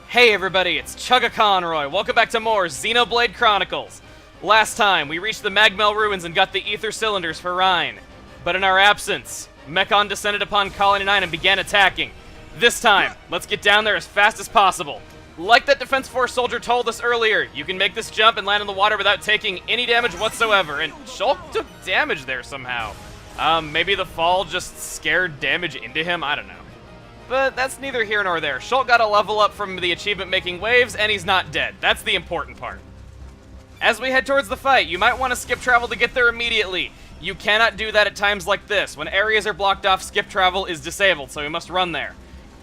Hey everybody, it's Chugga Conroy. Welcome back to more Xenoblade Chronicles. Last time, we reached the Magmel ruins and got the ether cylinders for Rhine. But in our absence, Mechon descended upon Colony 9 and began attacking. This time, let's get down there as fast as possible. Like that Defense Force soldier told us earlier, you can make this jump and land in the water without taking any damage whatsoever, and Shulk took damage there somehow. Maybe the fall just scared damage into him, I don't know. But that's neither here nor there. Shulk got a level up from the achievement-making waves, and he's not dead. That's the important part. As we head towards the fight, you might want to skip travel to get there immediately. You cannot do that at times like this. When areas are blocked off, skip travel is disabled, so we must run there.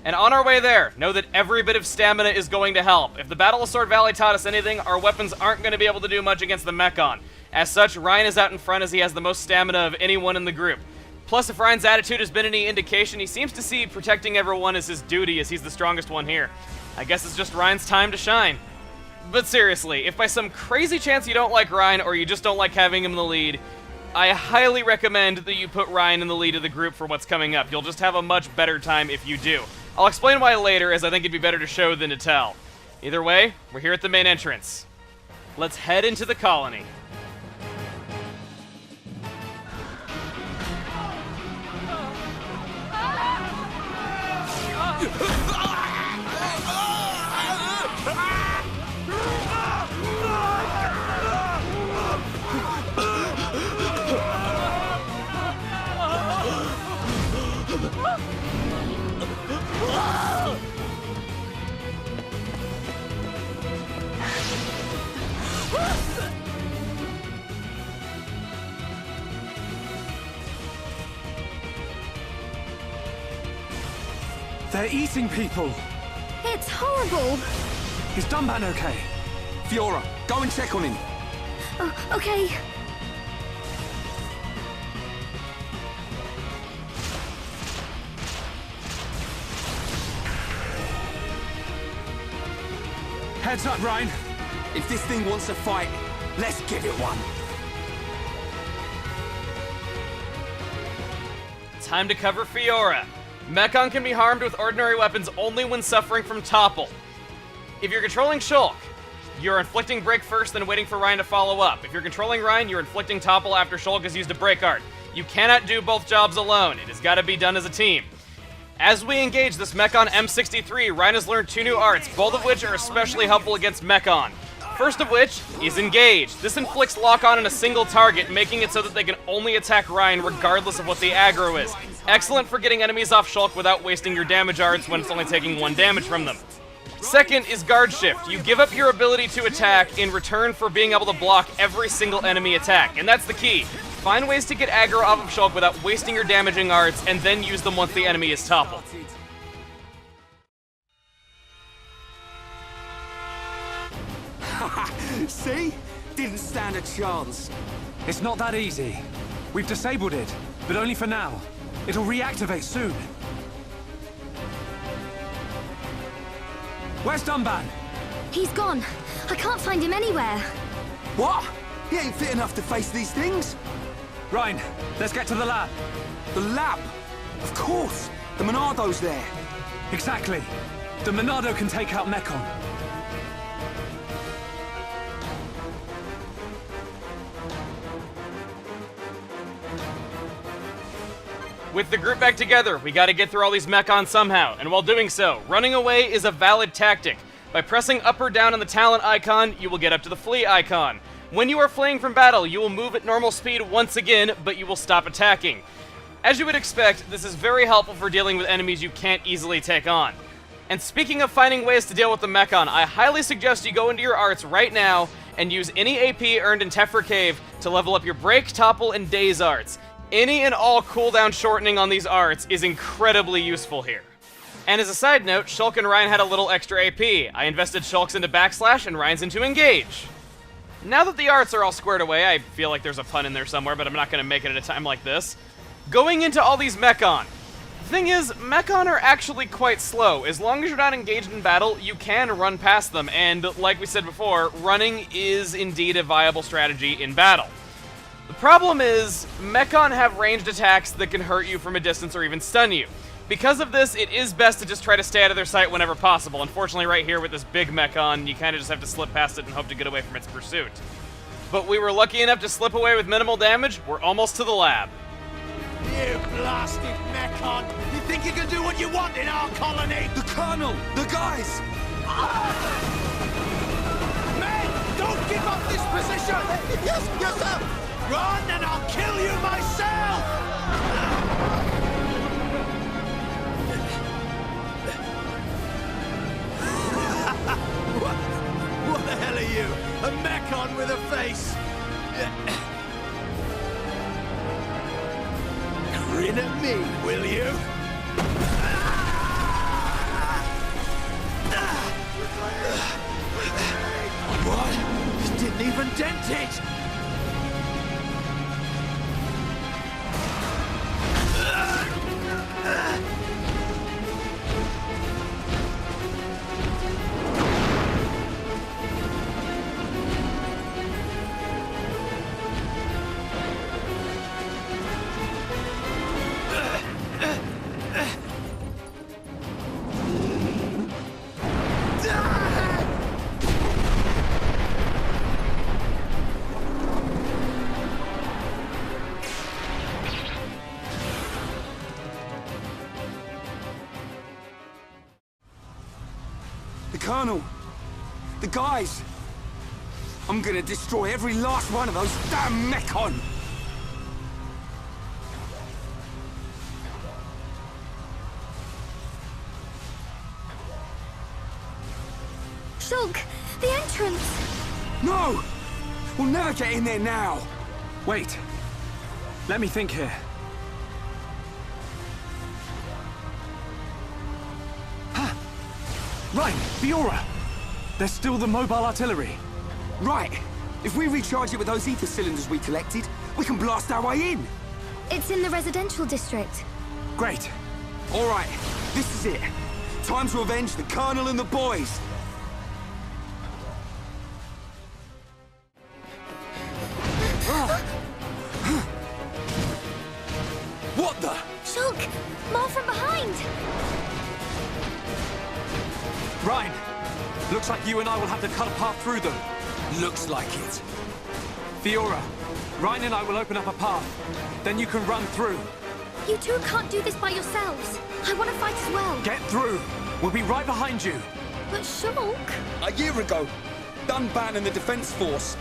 And on our way there, know that every bit of stamina is going to help. If the Battle of Sword Valley taught us anything, our weapons aren't going to be able to do much against the Mechon. As such, Ryan is out in front as he has the most stamina of anyone in the group. Plus, if Ryan's attitude has been any indication, he seems to see protecting everyone as his duty, as he's the strongest one here. I guess it's just Ryan's time to shine. But seriously, if by some crazy chance you don't like Ryan, or you just don't like having him in the lead, I highly recommend that you put Ryan in the lead of the group for what's coming up. You'll just have a much better time if you do. I'll explain why later, as I think it'd be better to show than to tell. Either way, we're here at the main entrance. Let's head into the colony. They're eating people! It's horrible! Is Dunban okay? Fiora, go and check on him. Oh, okay. Heads up, Ryan! If this thing wants to fight, let's give it one. Time to cover Fiora. Mechon can be harmed with ordinary weapons only when suffering from topple. If you're controlling Shulk, you're inflicting break first, then waiting for Ryan to follow up. If you're controlling Ryan, you're inflicting topple after Shulk has used a break art. You cannot do both jobs alone. It has got to be done as a team. As we engage this Mechon M63, Ryan has learned 2 new arts, both of which are especially helpful against Mechon. First of which is Engage. This inflicts lock-on on a single target, making it so that they can only attack Ryan regardless of what the aggro is. Excellent for getting enemies off Shulk without wasting your damage arts when it's only taking 1 damage from them. Second is Guard Shift. You give up your ability to attack in return for being able to block every single enemy attack, and that's the key. Find ways to get aggro off of Shulk without wasting your damaging arts, and then use them once the enemy is toppled. See? Didn't stand a chance. It's not that easy. We've disabled it, but only for now. It'll reactivate soon. Where's Dunban? He's gone. I can't find him anywhere. What? He ain't fit enough to face these things? Ryan, let's get to the lab. The lab? Of course. The Monado's there. Exactly. The Monado can take out Mechon. With the group back together, we gotta get through all these Mechon somehow, and while doing so, running away is a valid tactic. By pressing up or down on the talent icon, you will get up to the flee icon. When you are fleeing from battle, you will move at normal speed once again, but you will stop attacking. As you would expect, this is very helpful for dealing with enemies you can't easily take on. And speaking of finding ways to deal with the Mechon, I highly suggest you go into your arts right now and use any AP earned in Tephra Cave to level up your Break, Topple, and Daze arts. Any and all cooldown shortening on these arts is incredibly useful here. And as a side note, Shulk and Ryan had a little extra AP. I invested Shulk's into Backslash and Ryan's into Engage. Now that the arts are all squared away, I feel like there's a pun in there somewhere, but I'm not going to make it at a time like this. Going into all these Mechon. The thing is, Mechon are actually quite slow. As long as you're not engaged in battle, you can run past them, and like we said before, running is indeed a viable strategy in battle. The problem is, Mechon have ranged attacks that can hurt you from a distance or even stun you. Because of this, it is best to just try to stay out of their sight whenever possible. Unfortunately, right here with this big mech on, you kind of just have to slip past it and hope to get away from its pursuit. But we were lucky enough to slip away with minimal damage. We're almost to the lab. You blasted Mechon! You think you can do what you want in our colony? The Colonel! The guys! Men, don't give up this position! Yes, sir! Run and I'll kill you myself! What the hell are you? A Mechon with a face? Grin at me, will you? What? It didn't even dent it! The Colonel! The guys! I'm gonna destroy every last one of those damn Mechon! Shulk, the entrance! No! We'll never get in there now! Wait. Let me think here. Right, Fiora! There's still the mobile artillery. Right! If we recharge it with those ether cylinders we collected, we can blast our way in! It's in the residential district. Great. Alright, this is it. Time to avenge the Colonel and the boys! What the? Shulk, more from behind! Ryan, looks like you and I will have to cut a path through them. Looks like it. Fiora, Ryan and I will open up a path. Then you can run through. You two can't do this by yourselves. I want to fight as well. Get through. We'll be right behind you. But Shulk... A year ago, Dunban and the Defense Force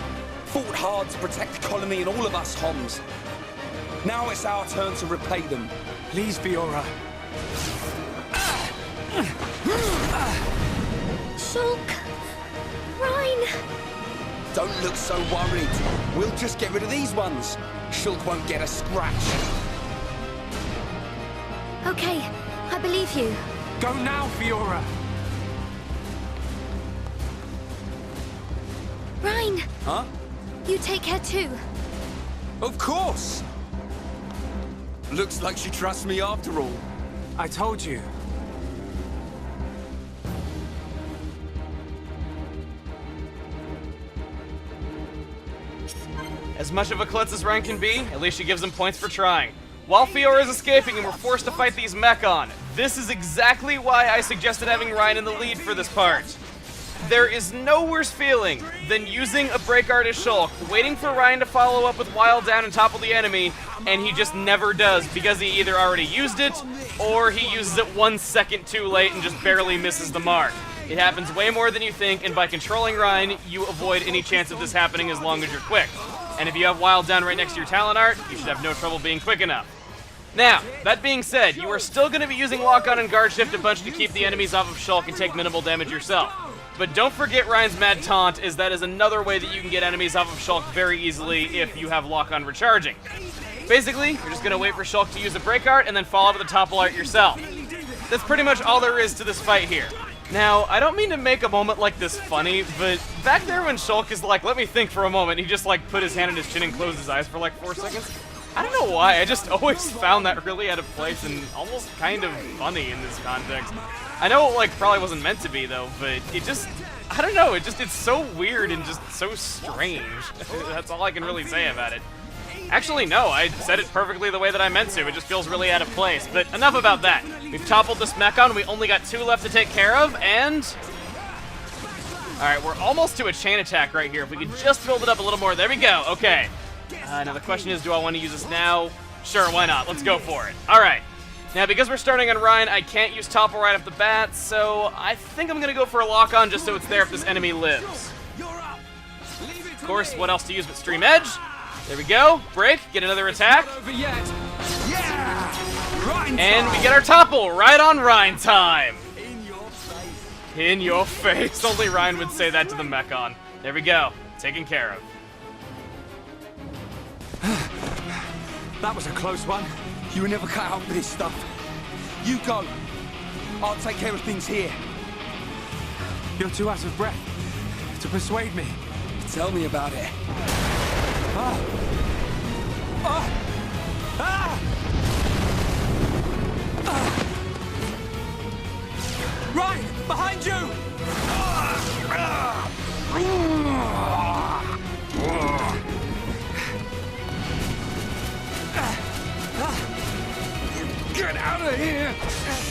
fought hard to protect the colony and all of us Homs. Now it's our turn to repay them. Please, Fiora. Shulk... Ryan... Don't look so worried. We'll just get rid of these ones. Shulk won't get a scratch. Okay, I believe you. Go now, Fiora. Ryan, Huh? you take care too. Of course! Looks like she trusts me after all. I told you. As much of a klutz as Ryan can be, at least she gives him points for trying. While Fiora is escaping and we're forced to fight these Mechon, this is exactly why I suggested having Ryan in the lead for this part. There is no worse feeling than using a break art as Shulk, waiting for Ryan to follow up with Wild Down and topple the enemy, and he just never does because he either already used it, or he uses it 1 second too late and just barely misses the mark. It happens way more than you think, and by controlling Ryan, you avoid any chance of this happening as long as you're quick. And if you have Wild Down right next to your talent art, you should have no trouble being quick enough. Now, that being said, you are still going to be using Lock On and Guard Shift a bunch to keep the enemies off of Shulk and take minimal damage yourself. But don't forget Ryan's Mad Taunt, as that is another way that you can get enemies off of Shulk very easily if you have Lock On recharging. Basically, you're just going to wait for Shulk to use a break art and then follow up with the topple art yourself. That's pretty much all there is to this fight here. Now, I don't mean to make a moment like this funny, but back there when Shulk is like, let me think for a moment, he just like put his hand in his chin and closed his eyes for like 4 seconds. I don't know why, I just always found that really out of place and almost kind of funny in this context. I know it like probably wasn't meant to be though, but it just, I don't know, it's so weird and just so strange. That's all I can really say about it. Actually, no, I said it perfectly the way that I meant to. It just feels really out of place. But enough about that. We've toppled this Mechon. We only got 2 left to take care of, and... Alright, we're almost to a chain attack right here. If we could just build it up a little more. There we go. Okay. Now the question is, do I want to use this now? Sure, why not? Let's go for it. Alright. Now, because we're starting on Rhine, I can't use topple right off the bat, so I think I'm going to go for a lock-on just so it's there if this enemy lives. Of course, what else to use but Stream Edge? There we go. Break. Get another attack. And we get our topple right on Rhine time. In your face. Only Ryan would say that to the Mechon. There we go. Taken care of. That was a close one. You were never cut out for this stuff. You go. I'll take care of things here. You're too out of breath to persuade me. Tell me about it. Ryan, behind you! Get out of here!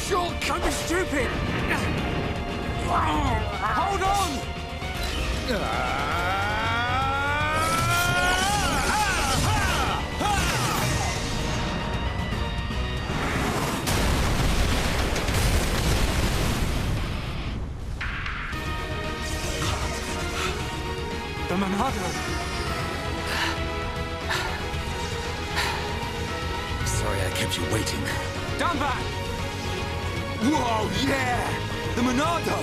Shulk, don't be stupid! Hold on! The Monado! Sorry I kept you waiting. Dunban! Whoa, yeah! The Monado!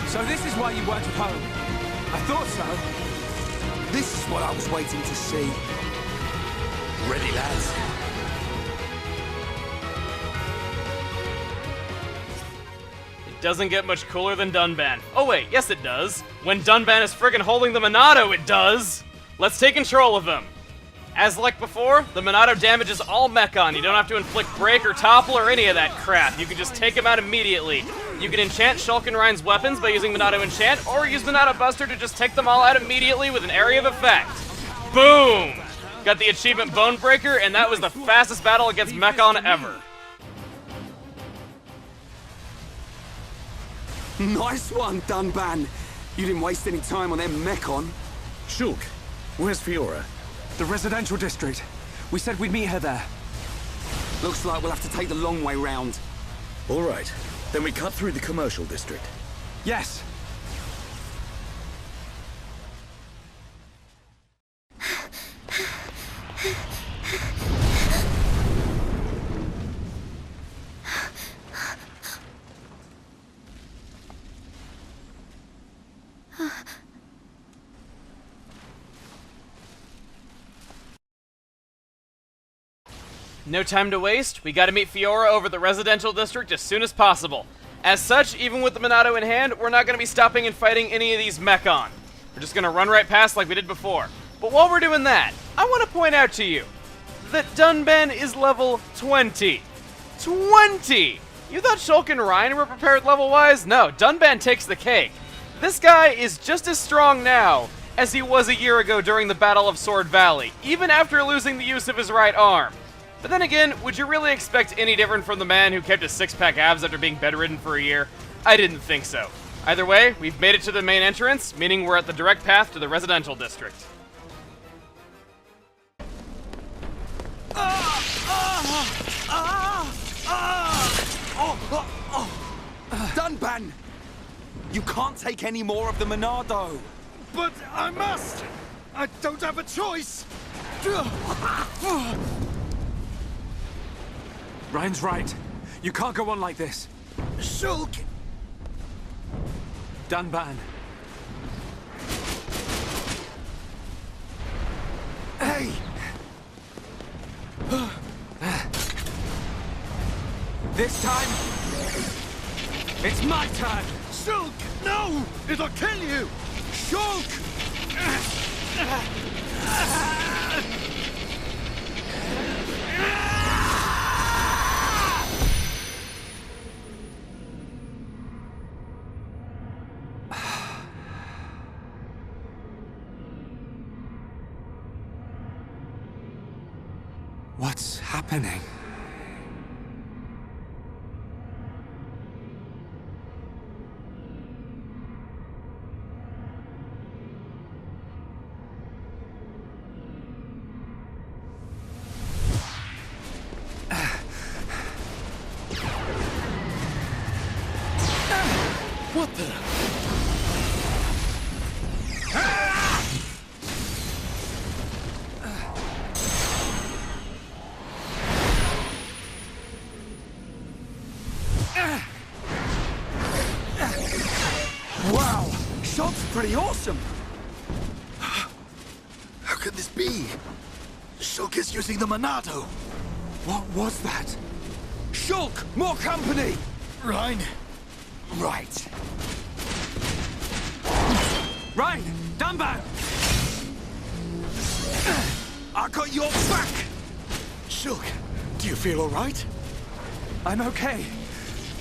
So this is why you weren't at home. I thought so. This is what I was waiting to see. Ready, lads? It doesn't get much cooler than Dunban. Oh wait, yes it does. When Dunban is friggin' holding the Monado, it does! Let's take control of him. As like before, the Monado damages all Mechon. You don't have to inflict break or topple or any of that crap. You can just take him out immediately. You can enchant Shulk and Ryan's weapons by using Monado Enchant, or use Monado Buster to just take them all out immediately with an area of effect. Boom! Got the achievement Bone Breaker, and that was the fastest battle against Mechon ever. Nice one, Dunban. You didn't waste any time on them Mechon. Shulk, where's Fiora? The residential district. We said we'd meet her there. Looks like we'll have to take the long way round. All right, then we cut through the commercial district. Yes. No time to waste, we gotta meet Fiora over the residential district as soon as possible. As such, even with the Monado in hand, we're not gonna be stopping and fighting any of these Mechon. We're just gonna run right past like we did before. But while we're doing that, I want to point out to you that Dunban is level 20. 20! You thought Shulk and Ryan were prepared level-wise? No, Dunban takes the cake. This guy is just as strong now as he was a year ago during the Battle of Sword Valley, even after losing the use of his right arm. But then again, would you really expect any different from the man who kept his six-pack abs after being bedridden for a year? I didn't think so. Either way, we've made it to the main entrance, meaning we're at the direct path to the residential district. Dunban! You can't take any more of the Monado! But I must! I don't have a choice! Ryan's right. You can't go on like this. Shulk! Dunban. Hey! This time, it's my turn. Shulk! No! It'll kill you! Shulk! What's happening? What the? Wow! Shulk's pretty awesome! How could this be? Shulk is using the Monado. What was that? Shulk! More company! Rhine? Right. Rhine! Dunban! I got your back! Shulk, do you feel alright? I'm okay.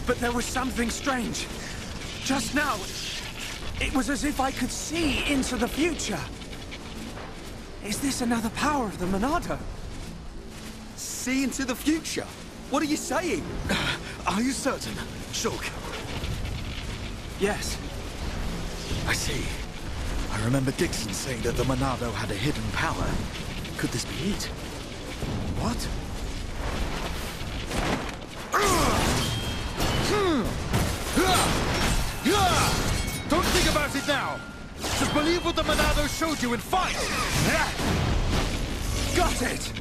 But there was something strange. Just now, it was as if I could see into the future. Is this another power of the Monado? See into the future? What are you saying? Are you certain, Shulk? Yes. I see. I remember Dixon saying that the Monado had a hidden power. Could this be it? What? Don't think about it now! Just believe what the Monado showed you and fight! Got it!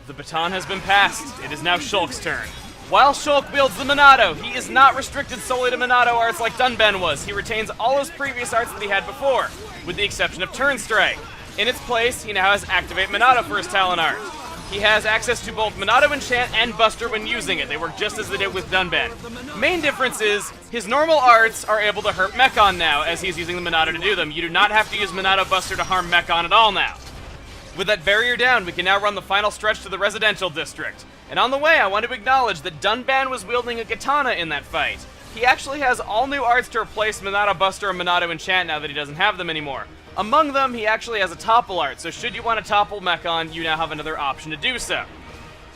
The baton has been passed. It is now Shulk's turn. While Shulk wields the Monado, he is not restricted solely to Monado arts like Dunban was. He retains all his previous arts that he had before, with the exception of Turn Strike. In its place, he now has Activate Monado for his talent art. He has access to both Monado Enchant and Buster when using it. They work just as they did with Dunban. Main difference is, his normal arts are able to hurt Mechon now, as he's using the Monado to do them. You do not have to use Monado Buster to harm Mechon at all now. With that barrier down, we can now run the final stretch to the residential district. And on the way, I want to acknowledge that Dunban was wielding a katana in that fight. He actually has all new arts to replace Monado Buster and Monado Enchant now that he doesn't have them anymore. Among them, he actually has a topple art, so should you want to topple Mechon, you now have another option to do so.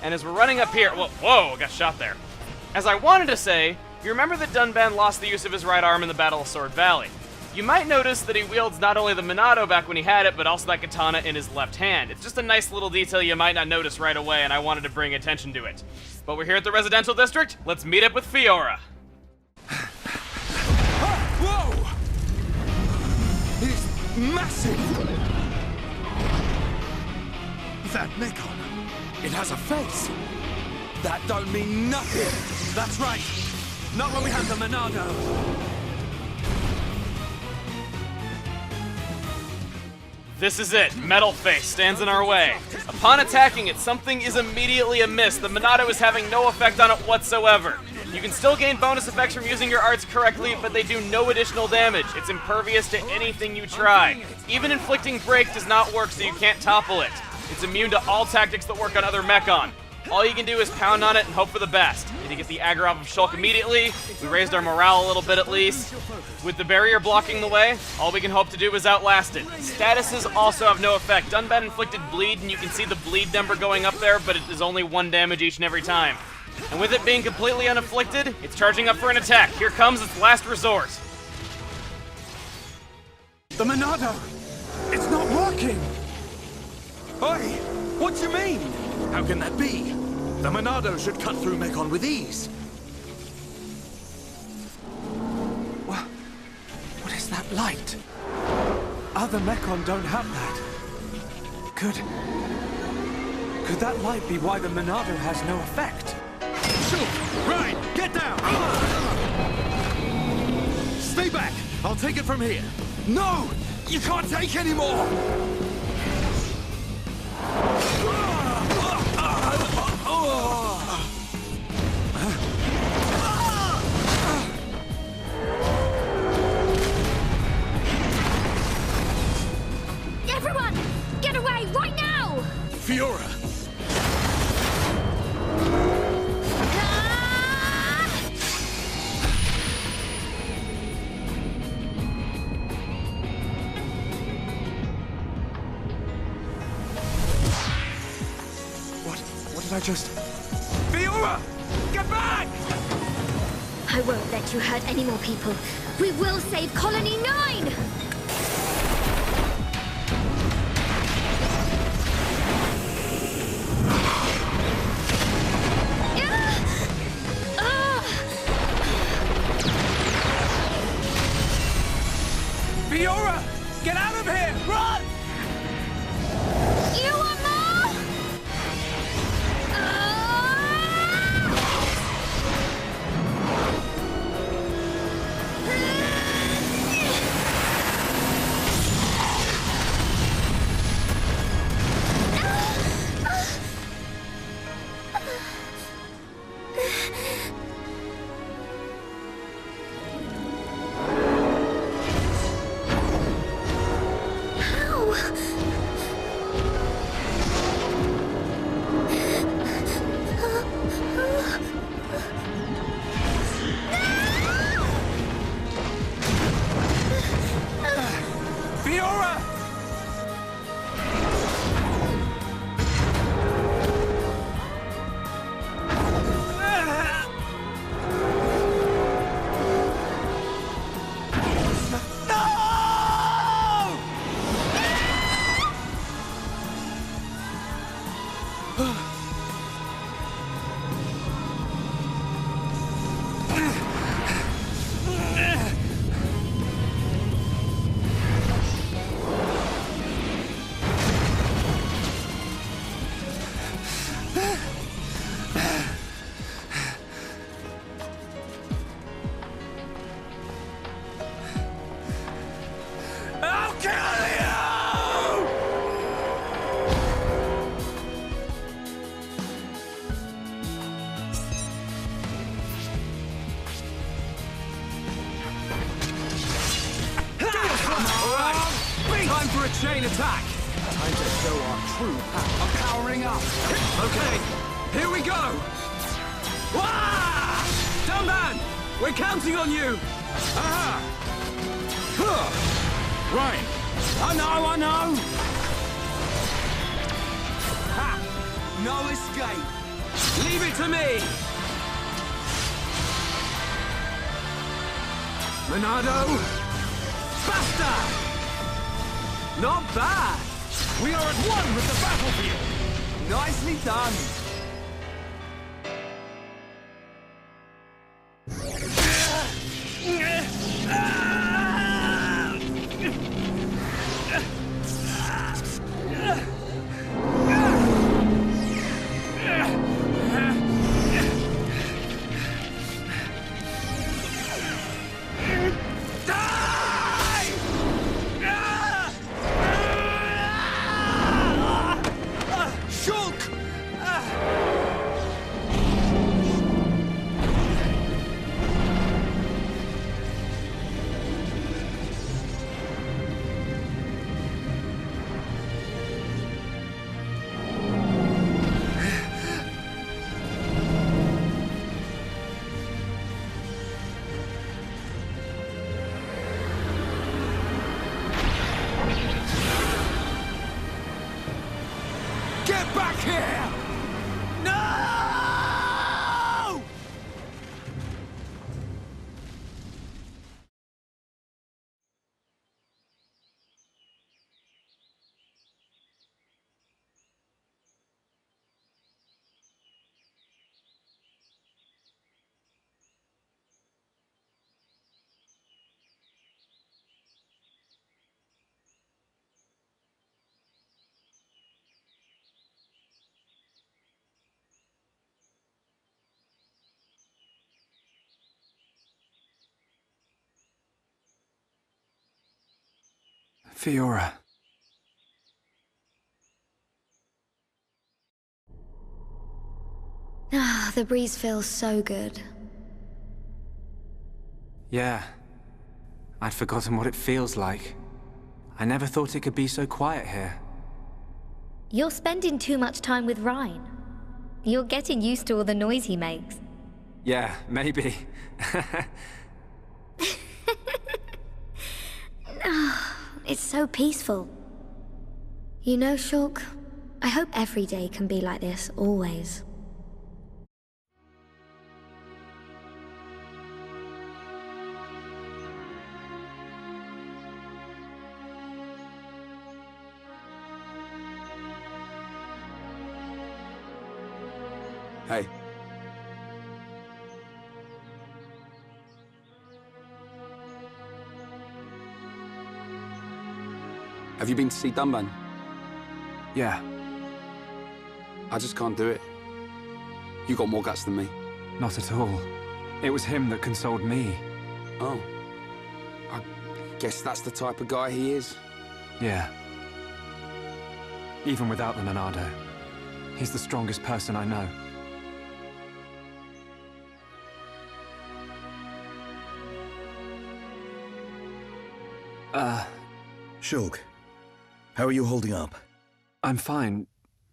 And as we're running up here, whoa, got shot there. As I wanted to say, you remember that Dunban lost the use of his right arm in the Battle of Sword Valley. You might notice that he wields not only the Monado back when he had it, but also that katana in his left hand. It's just a nice little detail you might not notice right away, and I wanted to bring attention to it. But we're here at the residential district, let's meet up with Fiora. Whoa! It's massive! That Mechon, it has a face! That don't mean nothing! That's right. Not when we have the Monado. This is it. Metal Face stands in our way. Upon attacking it, something is immediately amiss. The Monado is having no effect on it whatsoever. You can still gain bonus effects from using your arts correctly, but they do no additional damage. It's impervious to anything you try. Even inflicting break does not work, so you can't topple it. It's immune to all tactics that work on other Mechon. All you can do is pound on it and hope for the best. Did he get the aggro off of Shulk immediately? We raised our morale a little bit at least. With the barrier blocking the way, all we can hope to do is outlast it. Statuses also have no effect. Dunban inflicted bleed, and you can see the bleed number going up there, but it is only 1 damage each and every time. And with it being completely unafflicted, it's charging up for an attack. Here comes its last resort. The Monado! It's not working! Oi! What do you mean? How can that be? The Monado should cut through Mechon with ease. What is that light? Other Mechon don't have that. Could that light be why the Monado has no effect? Shulk! Rhine! Get down! Stay back! I'll take it from here. No! You can't take any more! Everyone, get away right now! Fiora! Ah! I just... Fiora! Get back! I won't let you hurt any more people. We will save Colony 9! Fiora! Get out of here! Run! You want more? Fiora! I'll kill you! Time for a chain attack! Time to show our true power. I'm powering up. Okay, here we go! Wah! Dumban! We're counting on you! Aha! Right. I know! Ha! No escape! Leave it to me! Monado! Basta! Not bad! We are at one with the battlefield! Nicely done! Get back here! No! Fiora. Ah, the breeze feels so good. Yeah. I'd forgotten what it feels like. I never thought it could be so quiet here. You're spending too much time with Ryan. You're getting used to all the noise he makes. Yeah, maybe. It's so peaceful. You know, Shulk, I hope every day can be like this, always. Hey. Have you been to see Dunban? Yeah, I just can't do it. You got more guts than me. not at all. It was him that consoled me. Oh. I guess that's the type of guy he is. Yeah. Even without the Monado, he's the strongest person I know. Shulk, how are you holding up? I'm fine,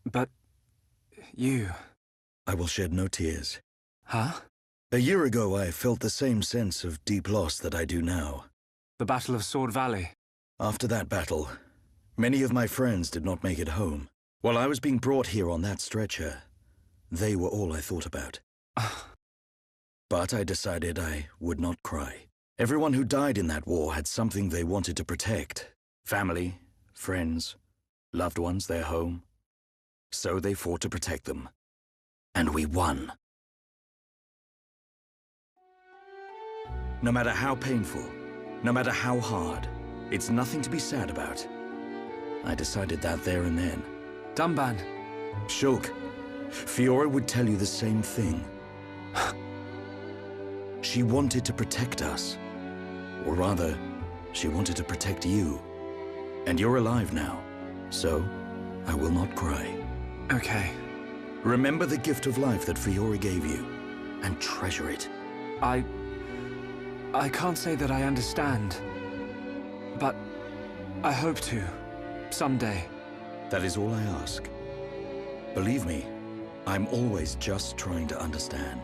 but you... I will shed no tears. Huh? A year ago, I felt the same sense of deep loss that I do now. The Battle of Sword Valley. After that battle, many of my friends did not make it home. While I was being brought here on that stretcher, they were all I thought about. But I decided I would not cry. Everyone who died in that war had something they wanted to protect. Family, friends, loved ones, their home. So they fought to protect them. And we won. No matter how painful, no matter how hard, it's nothing to be sad about. I decided that there and then. Dunban. Shulk, Fiora would tell you the same thing. She wanted to protect us. Or rather, she wanted to protect you. And you're alive now, so I will not cry. Okay. Remember the gift of life that Fiora gave you, and treasure it. I can't say that I understand, but I hope to, someday. That is all I ask. Believe me, I'm always just trying to understand.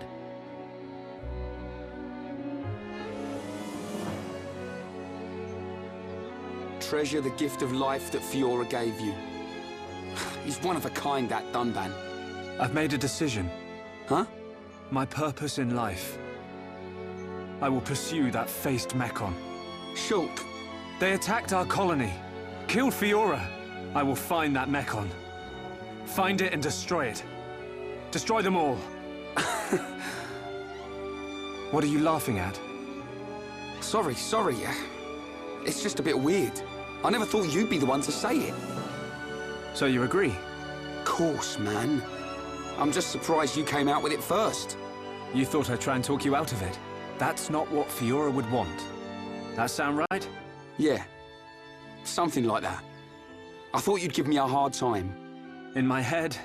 Treasure the gift of life that Fiora gave you. He's one of a kind, that Dunban. I've made a decision. Huh? My purpose in life. I will pursue that faced Mechon. Shulk. They attacked our colony, killed Fiora. I will find that Mechon. Find it and destroy it. Destroy them all. What are you laughing at? Sorry. It's just a bit weird. I never thought you'd be the one to say it. So you agree? Course, man. I'm just surprised you came out with it first. You thought I'd try and talk you out of it? That's not what Fiora would want. That sound right? Yeah. Something like that. I thought you'd give me a hard time. In my head,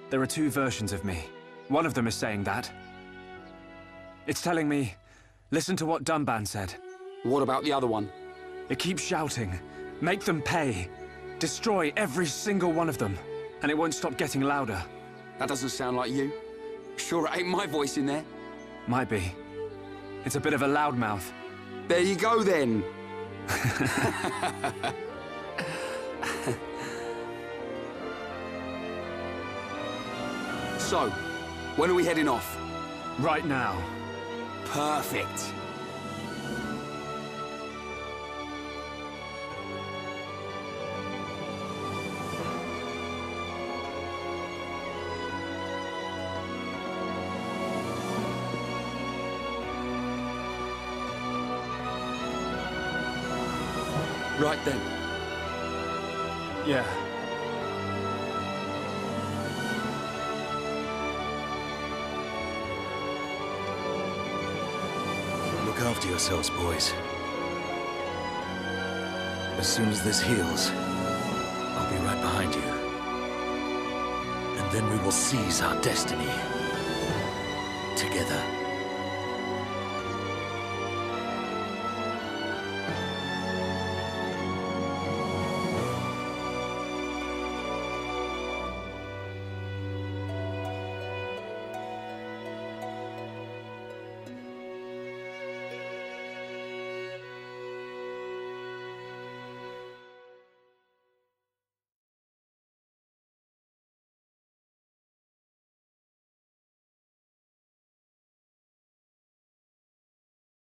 there are two versions of me. One of them is saying that. It's telling me, listen to what Dunban said. What about the other one? It keeps shouting, make them pay. Destroy every single one of them. And it won't stop getting louder. That doesn't sound like you. Sure it ain't my voice in there. Might be. It's a bit of a loudmouth. There you go, then. So, when are we heading off? Right now. Perfect. Right then. Yeah. Look after yourselves, boys. As soon as this heals, I'll be right behind you. And then we will seize our destiny. Together.